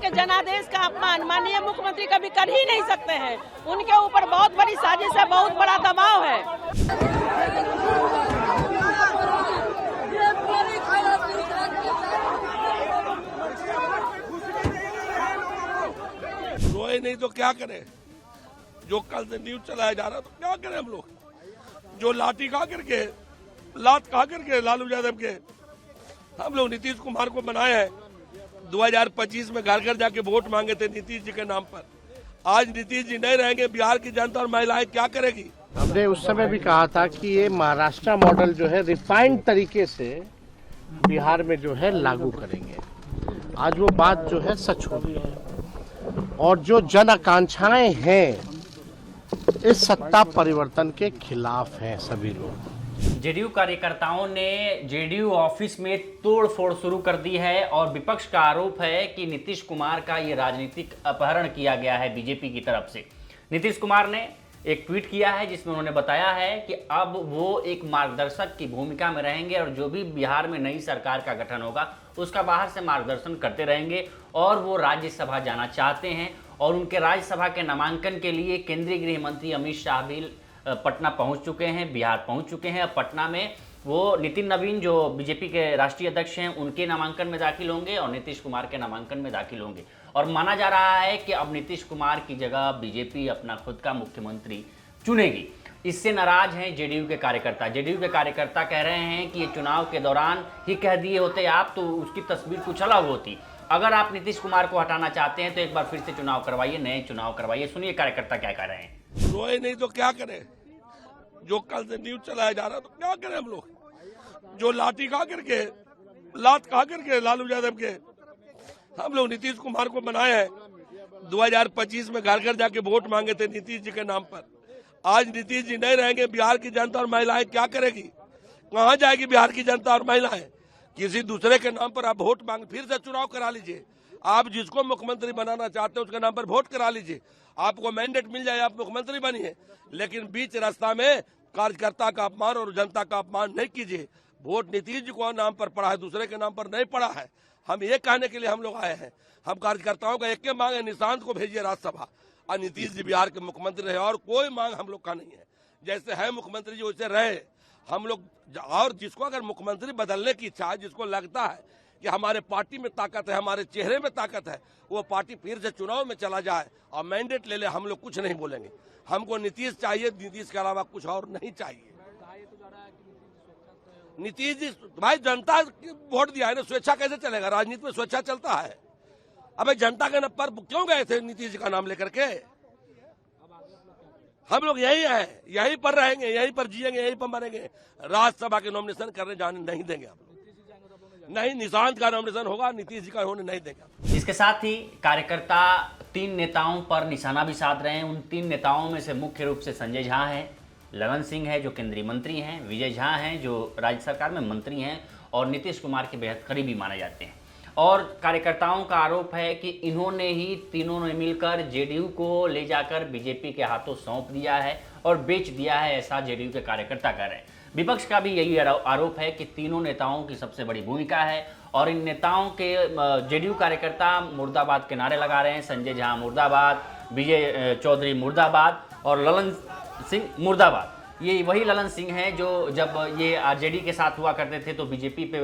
के जनादेश का अपमान माननीय मुख्यमंत्री कभी कर ही नहीं सकते हैं। उनके ऊपर बहुत बड़ी साजिश है, बहुत बड़ा दबाव है। रोए नहीं तो क्या करें? जो कल से न्यूज चलाया जा रहा है तो क्या करें हम लोग? जो लाठी खा करके, लात खा करके लालू यादव के हम लोग नीतीश कुमार को बनाए हैं। 2025 में घर घर जाके वोट मांगे थे नीतीश जी के नाम पर। आज नीतीश जी नहीं रहेंगे, बिहार की जनता और महिलाएं क्या करेगी? हमने उस समय भी कहा था कि ये महाराष्ट्र मॉडल जो है रिफाइंड तरीके से बिहार में जो है लागू करेंगे। आज वो बात जो है सच हो रही है और जो जन आकांक्षाएं हैं इस सत्ता परिवर्तन के खिलाफ हैं सभी लोग। जेडीयू कार्यकर्ताओं ने जेडीयू ऑफिस में तोड़फोड़ शुरू कर दी है और विपक्ष का आरोप है कि नीतीश कुमार का ये राजनीतिक अपहरण किया गया है बीजेपी की तरफ से। नीतीश कुमार ने एक ट्वीट किया है जिसमें उन्होंने बताया है कि अब वो एक मार्गदर्शक की भूमिका में रहेंगे और जो भी बिहार में नई सरकार का गठन होगा उसका बाहर से मार्गदर्शन करते रहेंगे और वो राज्यसभा जाना चाहते हैं। और उनके राज्यसभा के नामांकन के लिए केंद्रीय गृह मंत्री अमित शाह भी पटना पहुंच चुके हैं, बिहार पहुंच चुके हैं। पटना में वो नितिन नवीन जो बीजेपी के राष्ट्रीय अध्यक्ष हैं उनके नामांकन में दाखिल होंगे और नीतीश कुमार के नामांकन में दाखिल होंगे। और माना जा रहा है कि अब नीतीश कुमार की जगह बीजेपी अपना खुद का मुख्यमंत्री चुनेगी। इससे नाराज हैं जेडीयू के कार्यकर्ता। जेडीयू के कार्यकर्ता कह रहे हैं कि ये चुनाव के दौरान ही कह दिए होते आप तो उसकी तस्वीर कुछ अलग होती। अगर आप नीतीश कुमार को हटाना चाहते हैं तो एक बार फिर से चुनाव करवाइए, नए चुनाव करवाइए। सुनिए कार्यकर्ता क्या कह रहे हैं। रोए नहीं तो क्या करें? जो कल से न्यूज चलाया जा रहा है तो क्या करें हम लोग? जो लाठी खा करके, लात खा करके लालू यादव के हम लोग नीतीश कुमार को बनाए हैं। 2025 में घर घर जाके वोट मांगे थे नीतीश जी के नाम पर। आज नीतीश जी नहीं रहेंगे, बिहार की जनता और महिलाएं क्या करेगी? कहाँ जाएगी बिहार की जनता और महिलाएं? किसी दूसरे के नाम पर आप वोट मांग, फिर से चुनाव करा लीजिए। आप जिसको मुख्यमंत्री बनाना चाहते हैं उसके नाम पर वोट करा लीजिए, आपको मैंडेट मिल जाए, आप मुख्यमंत्री बनिए। लेकिन बीच रास्ता में कार्यकर्ता का अपमान और जनता का अपमान नहीं कीजिए। वोट नीतीश जी को नाम पर पड़ा है, दूसरे के नाम पर नहीं पड़ा है। हम ये कहने के लिए हम लोग आए हैं। हम कार्यकर्ताओं का एक के मांग है, निशांत को भेजिए राज्यसभा और नीतीश जी बिहार के मुख्यमंत्री रहे। और कोई मांग हम लोग का नहीं है। जैसे है मुख्यमंत्री जी वैसे रहे हम लोग। और जिसको अगर मुख्यमंत्री बदलने की इच्छा है, जिसको लगता है कि हमारे पार्टी में ताकत है, हमारे चेहरे में ताकत है, वो पार्टी फिर से चुनाव में चला जाए और मैंडेट ले ले। हम लोग कुछ नहीं बोलेंगे। हमको नीतीश चाहिए, नीतीश के अलावा कुछ और नहीं चाहिए। नीतीश जी भाई जनता वोट दिया है ना, स्वेच्छा कैसे चलेगा? राजनीति में स्वेच्छा चलता है? अबे जनता के पर क्यों गए थे नीतीश जी का नाम लेकर के? हम लोग यही हैं, यहीं पर रहेंगे, यहीं पर जिएंगे, यहीं पर मरेंगे। राज्यसभा के नॉमिनेशन करने जाने नहीं देंगे आप लोग। नहीं, निशांत का नॉमिनेशन होगा, नीतीश जी का होने नहीं देंगे। इसके साथ ही कार्यकर्ता 3 नेताओं पर निशाना भी साध रहे हैं। उन 3 नेताओं में से मुख्य रूप से संजय झा हैं, ललन सिंह है जो केंद्रीय मंत्री हैं, विजय झा हैं जो राज्य सरकार में मंत्री हैं और नीतीश कुमार के बेहद करीबी माने जाते हैं। और कार्यकर्ताओं का आरोप है कि इन्होंने ही तीनों ने मिलकर जेडीयू को ले जाकर बीजेपी के हाथों सौंप दिया है और बेच दिया है, ऐसा जेडीयू के कार्यकर्ता कह रहे हैं। विपक्ष का भी यही आरोप है कि तीनों नेताओं की सबसे बड़ी भूमिका है और इन नेताओं के जेडीयू कार्यकर्ता मुर्दाबाद के नारे लगा रहे हैं। संजय झा मुर्दाबाद, विजय चौधरी मुर्दाबाद और ललन सिंह मुर्दाबाद। ये वही ललन सिंह हैं जो जब ये आरजेडी के साथ हुआ करते थे तो बीजेपी पे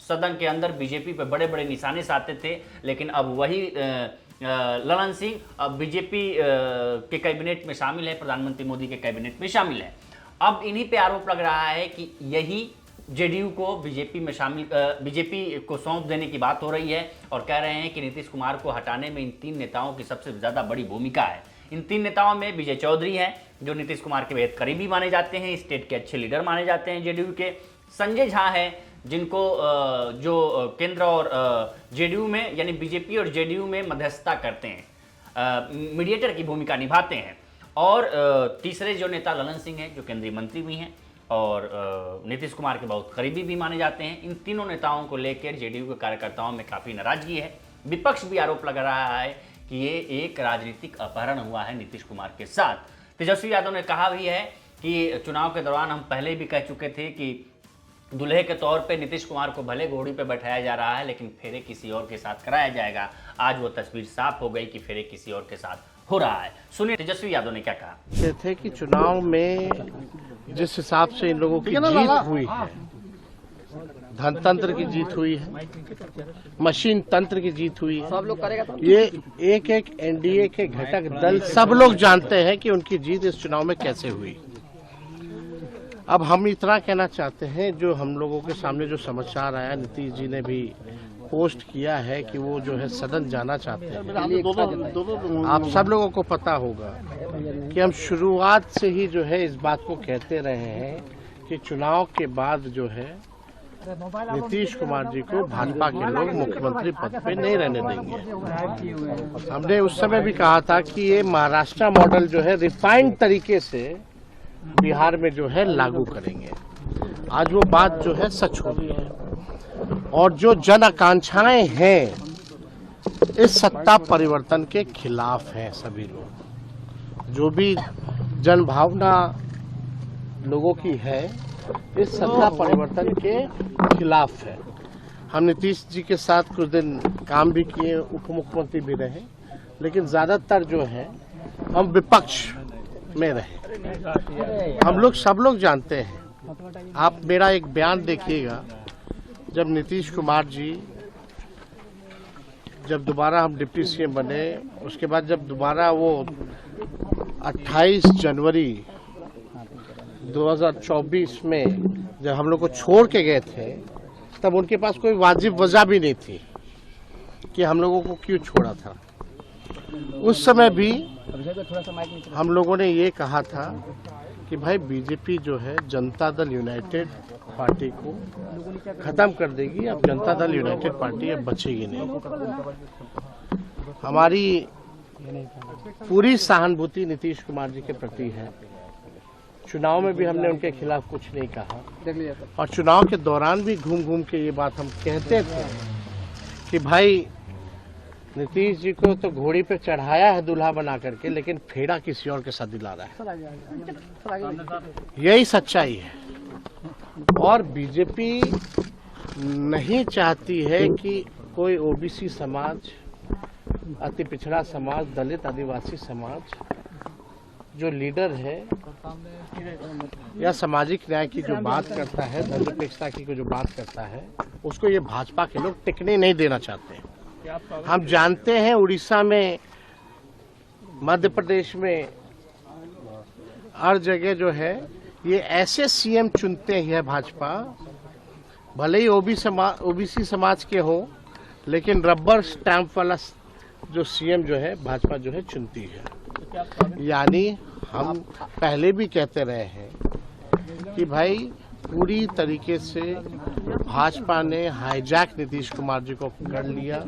सदन के अंदर बीजेपी पे बड़े बड़े निशाने साधते थे। लेकिन अब वही ललन सिंह अब बीजेपी के कैबिनेट में शामिल है, प्रधानमंत्री मोदी के कैबिनेट में शामिल है। अब इन्हीं पे आरोप लग रहा है कि यही जेडीयू को बीजेपी में शामिल बीजेपी को सौंप देने की बात हो रही है और कह रहे हैं कि नीतीश कुमार को हटाने में इन 3 नेताओं की सबसे ज़्यादा बड़ी भूमिका है। इन 3 नेताओं में विजय चौधरी हैं जो नीतीश कुमार के बेहद करीबी माने जाते हैं, स्टेट के अच्छे लीडर माने जाते हैं जेडीयू के। संजय झा हैं जिनको जो केंद्र और जेडीयू में यानी बीजेपी और जेडीयू में मध्यस्थता करते हैं, मीडिएटर की भूमिका निभाते हैं। और तीसरे जो नेता ललन सिंह हैं जो केंद्रीय मंत्री भी हैं और नीतीश कुमार के बहुत करीबी भी माने जाते हैं। इन तीनों नेताओं को लेकर जेडीयू के कार्यकर्ताओं में काफ़ी नाराजगी है। विपक्ष भी आरोप लगा रहा है कि ये एक राजनीतिक अपहरण हुआ है नीतीश कुमार के साथ। तेजस्वी यादव ने कहा भी है कि चुनाव के दौरान हम पहले भी कह चुके थे कि दूल्हे के तौर पे नीतीश कुमार को भले घोड़ी पे बैठाया जा रहा है, लेकिन फेरे किसी और के साथ कराया जाएगा। आज वो तस्वीर साफ हो गई कि फेरे किसी और के साथ हो रहा है। सुनिए तेजस्वी यादव ने क्या कहा। कहते थे कि चुनाव में जिस हिसाब से इन लोगों की जीत हुई है, धनतंत्र की जीत हुई है, मशीन तंत्र की जीत हुई है, सब लोग करेगा तो ये एक एक एनडीए के घटक दल सब लोग जानते हैं कि उनकी जीत इस चुनाव में कैसे हुई। अब हम इतना कहना चाहते हैं, जो हम लोगों के सामने जो समाचार आया, नीतीश जी ने भी पोस्ट किया है कि वो जो है सदन जाना चाहते हैं। आप सब लोगों को पता होगा कि हम शुरुआत से ही जो है इस बात को कहते रहे हैं कि चुनाव के बाद जो है नीतीश कुमार जी को भाजपा के लोग मुख्यमंत्री पद पे नहीं रहने देंगे। हमने उस समय भी कहा था कि ये महाराष्ट्र मॉडल जो है रिफाइंड तरीके से बिहार में जो है लागू करेंगे। आज वो बात जो है सच हो गई है, और जो जन आकांक्षाएं हैं इस सत्ता परिवर्तन के खिलाफ हैं। सभी लोग, जो भी जन भावना लोगों की है इस सत्ता परिवर्तन के खिलाफ है। हम नीतीश जी के साथ कुछ दिन काम भी किए, उप मुख्यमंत्री भी रहे, लेकिन ज्यादातर जो है हम विपक्ष में रहे। हम लोग सब लोग जानते हैं। आप मेरा एक बयान देखिएगा, जब नीतीश कुमार जी जब दोबारा हम डिप्टी सीएम बने, उसके बाद जब दोबारा वो 28 जनवरी 2024 में जब हम लोग को छोड़ के गए थे, तब उनके पास कोई वाजिब वजह भी नहीं थी कि हम लोगों को क्यों छोड़ा था। उस समय भी हम लोगों ने ये कहा था कि भाई बीजेपी जो है जनता दल यूनाइटेड पार्टी को खत्म कर देगी, अब जनता दल यूनाइटेड पार्टी अब बचेगी नहीं। हमारी पूरी सहानुभूति नीतीश कुमार जी के प्रति है। चुनाव में भी हमने उनके खिलाफ कुछ नहीं कहा, और चुनाव के दौरान भी घूम घूम के ये बात हम कहते थे कि भाई नीतीश जी को तो घोड़ी पे चढ़ाया है दूल्हा बना करके, लेकिन फेरा किसी और के साथ दिला रहा है। यही सच्चाई है। और बीजेपी नहीं चाहती है कि कोई ओबीसी समाज, अति पिछड़ा समाज, दलित आदिवासी समाज जो लीडर है या सामाजिक न्याय की जो बात करता है, धर्मनिरपेक्षता की जो बात करता है, उसको ये भाजपा के लोग टिकने नहीं देना चाहते हैं। हम जानते हैं उड़ीसा में, मध्य प्रदेश में, हर जगह जो है ये ऐसे सीएम चुनते ही है भाजपा, भले ही ओबीसी समाज के हो, लेकिन रबर स्टैंप वाला जो सीएम जो है भाजपा जो है चुनती है। यानी हम पहले भी कहते रहे हैं कि भाई पूरी तरीके से भाजपा ने हाईजैक नीतीश कुमार जी को कर लिया।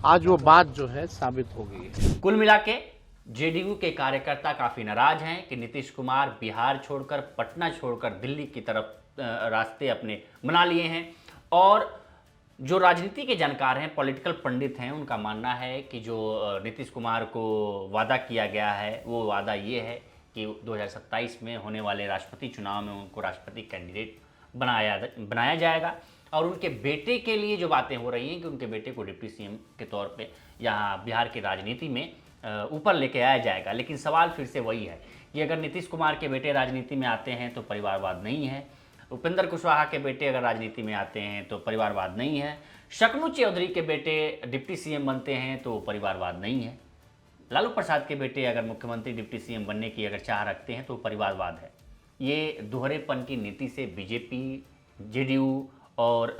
आज वो बात जो है साबित हो गई है। कुल मिला के जेडीयू के कार्यकर्ता काफी नाराज हैं कि नीतीश कुमार बिहार छोड़कर, पटना छोड़कर दिल्ली की तरफ रास्ते अपने बना लिए हैं। और जो राजनीति के जानकार हैं, पॉलिटिकल पंडित हैं, उनका मानना है कि जो नीतीश कुमार को वादा किया गया है, वो वादा ये है कि 2027 में होने वाले राष्ट्रपति चुनाव में उनको राष्ट्रपति कैंडिडेट बनाया जाएगा। और उनके बेटे के लिए जो बातें हो रही हैं कि उनके बेटे को डिप्टी सीएम के तौर पे यहाँ बिहार की राजनीति में ऊपर लेके आया जाएगा। लेकिन सवाल फिर से वही है कि अगर नीतीश कुमार के बेटे राजनीति में आते हैं तो परिवारवाद नहीं है, उपेंद्र कुशवाहा के बेटे अगर राजनीति में आते हैं तो परिवारवाद नहीं है, शक्नु चौधरी के बेटे डिप्टी सीएम बनते हैं तो परिवारवाद नहीं है, लालू प्रसाद के बेटे अगर मुख्यमंत्री डिप्टी सीएम बनने की अगर चाह रखते हैं तो परिवारवाद है। ये दोहरेपन की नीति से बीजेपी, जेडीयू और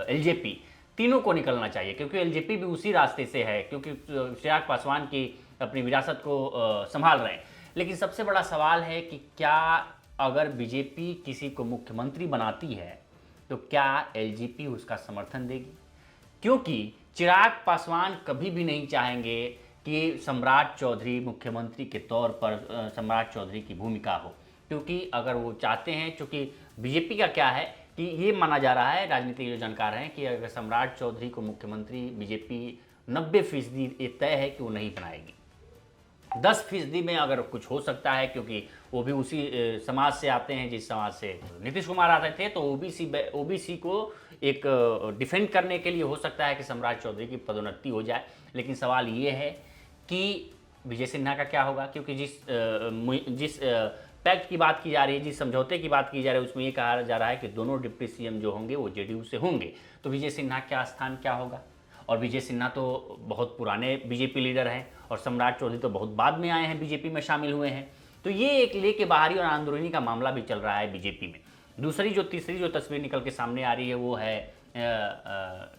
एलजेपी तीनों को निकलना चाहिए, क्योंकि एलजेपी भी उसी रास्ते से है, क्योंकि चिराग पासवान की अपनी विरासत को संभाल रहे हैं। लेकिन सबसे बड़ा सवाल है कि क्या अगर बीजेपी किसी को मुख्यमंत्री बनाती है तो क्या एलजेपी उसका समर्थन देगी? क्योंकि चिराग पासवान कभी भी नहीं चाहेंगे कि सम्राट चौधरी मुख्यमंत्री के तौर पर सम्राट चौधरी की भूमिका हो, क्योंकि अगर वो चाहते हैं, चूँकि बीजेपी का क्या है कि ये माना जा रहा है, राजनीतिक जो जानकार हैं, कि अगर सम्राट चौधरी को मुख्यमंत्री बीजेपी 90% ये तय है कि वो नहीं बनाएगी। 10% में अगर कुछ हो सकता है, क्योंकि वो भी उसी समाज से आते हैं जिस समाज से नीतीश कुमार आते थे, तो ओबीसी को एक डिफेंड करने के लिए हो सकता है कि सम्राट चौधरी की पदोन्नति हो जाए। लेकिन सवाल ये है कि विजय सिन्हा का क्या होगा, क्योंकि जिस पैक्ट की बात की जा रही है, जिस समझौते की बात की जा रही है, उसमें ये कहा जा रहा है कि दोनों डिप्टी सीएम जो होंगे वो जेडीयू से होंगे। तो विजय सिन्हा का स्थान क्या होगा? और विजय सिन्हा तो बहुत पुराने बीजेपी लीडर हैं और सम्राट चौधरी तो बहुत बाद में आए हैं, बीजेपी में शामिल हुए हैं। तो ये एक लेके बाहरी और अंदरूनी का मामला भी चल रहा है बीजेपी में। तीसरी जो तस्वीर निकल के सामने आ रही है वो है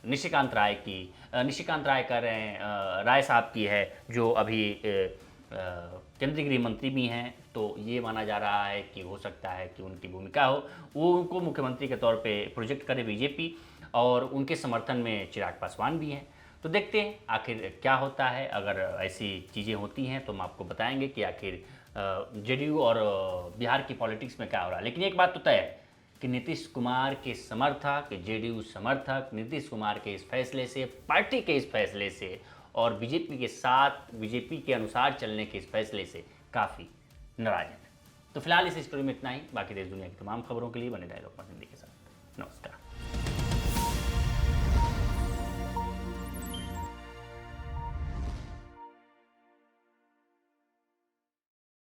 निशिकांत राय की। निशिकांत राय कह रहे हैं राय साहब की है, जो अभी केंद्रीय गृह मंत्री भी हैं। तो ये माना जा रहा है कि हो सकता है कि उनकी भूमिका हो, वो उनको मुख्यमंत्री के तौर पे प्रोजेक्ट करे बीजेपी, और उनके समर्थन में चिराग पासवान भी हैं। तो देखते हैं आखिर क्या होता है। अगर ऐसी चीज़ें होती हैं तो हम आपको बताएंगे कि आखिर जेडीयू और बिहार की पॉलिटिक्स में क्या हो रहा है। लेकिन एक बात तो तय है कि नीतीश कुमार के समर्थक, जेडीयू समर्थक नीतीश कुमार के इस फैसले से, पार्टी के इस फैसले से और बीजेपी के साथ, बीजेपी के अनुसार चलने के इस फैसले से काफ़ी नाराज हैं। तो फिलहाल इस स्टोरी में इतना ही। बाकी देश दुनिया की तमाम खबरों के लिए बने रहे लोकमत हिंदी के साथ।